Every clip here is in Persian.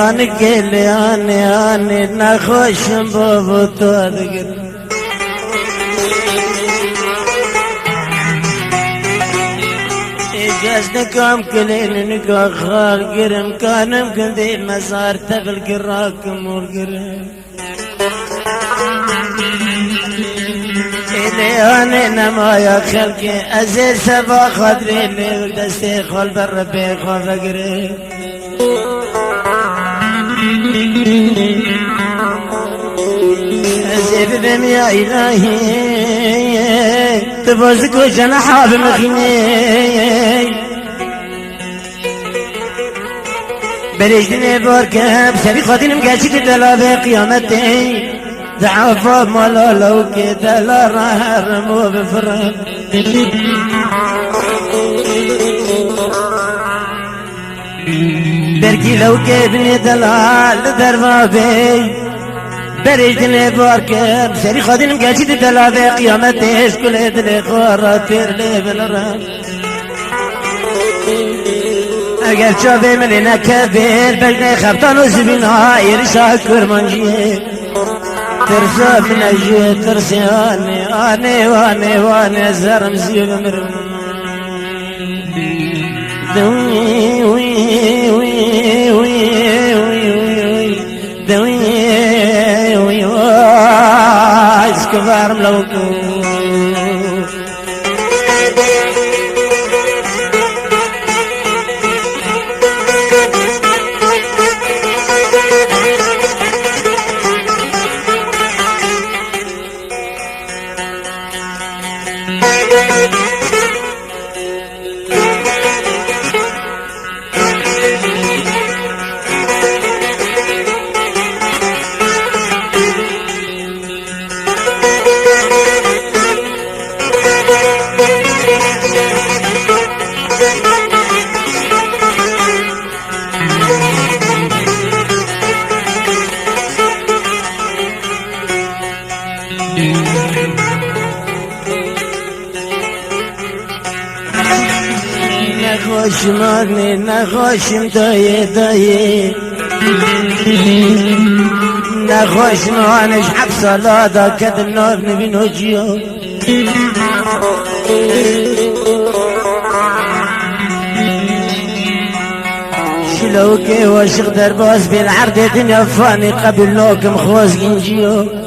آن گل آن نخوشم بابا تو دیگر اجاز نکام کلین نگاه خال گرم کانم کندی مزار تبل گراکم اور گرم لیانه نمایا خلقی ازیر سبا خادری لیو دستی خال بر ربی خواه گرم زيب بهم يا إلهي تبوزك وجنا حاب مخيني بريجني بوركب سبي خادين مقاشي تدلا بقيامتي ضعفا مالا لو كده لا راح رمو بفرق بركي لو كيبني دلال دربابي بريجني بوركب سري خادين مقاشي تدلا بقيامتي كل دلي خوراتير لي بالرب اگر شافي ملينا كبير بجني خبطان وزبين هاير شاكر منجي ترسى من اجي ترسي اني واني زرم زيب مرم دوي وي وي وي وي دوي وي اسكبار ملوكو نخوشم آنی نخوشم دایه نخوشم آنش حب سالادا کدم نار نبینو جیو شلوكي واشق درباز بالعرض دنيا فاني قبل لوكم خوز جنجيو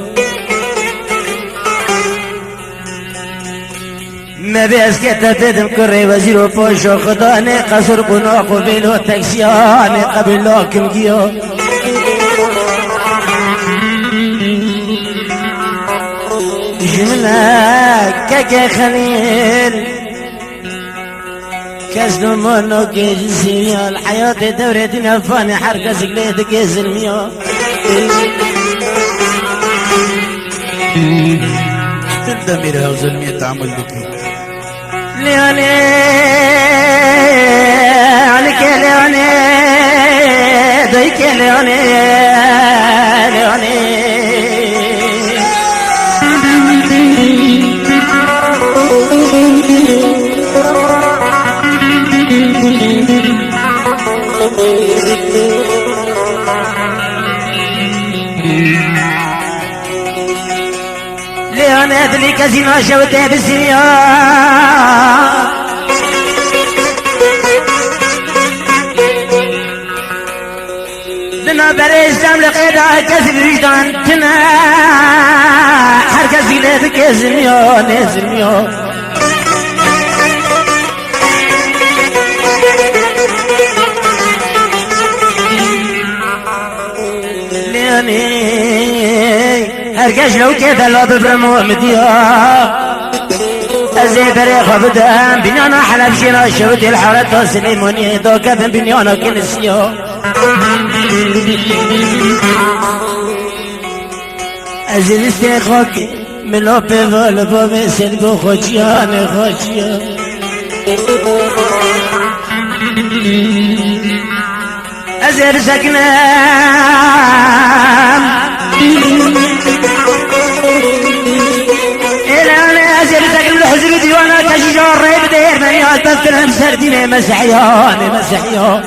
ما بيسكت تدم كري وزيرو بوشو خداني قصر قناق وبيلو تكسياني قبل لوكم جيو جملة كاكا خليل كسنو منو كيجسيميا الحياة دورة دنيا فاني حركة سقليت كيزلميا تندمير وظلمية تعمل بك ليوني عليك ليوني ديك ليوني ليوني ليون ادلي كازينو شوته بالسيا دنا بريش دام لقيدا كسب وجدان تنا حركة زيلة بك زميون زميون لياني هرقش لو كذا لو ببرمو مديا ازي بريخ بدام بنيانا حلب شنا شوت الحارة سليموني دو كذا بنيانا كنسيو ازي استيخوك ملو بيفول بومي سنبو خوشيان خوشيان ازي رزقنام الحزب ديوانا كشجار ريب دير مني البفتر مسردين مسحيان مسحيان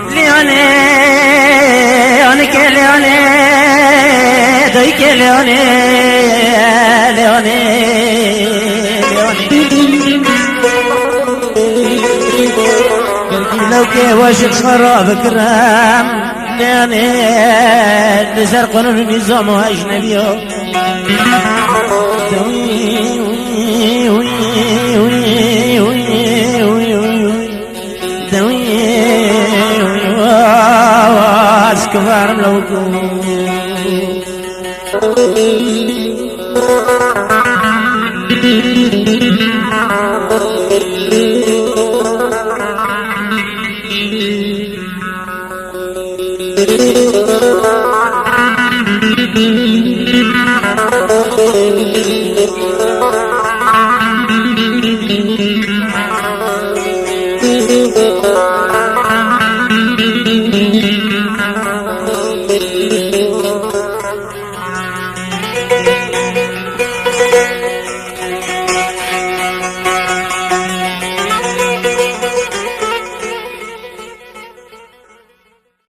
ليوني ليوني كليوني دوي كليوني ليوني لو كي واشق خراب كرام ليوني لسر قانون النظام واجنبيو كفار ملوكو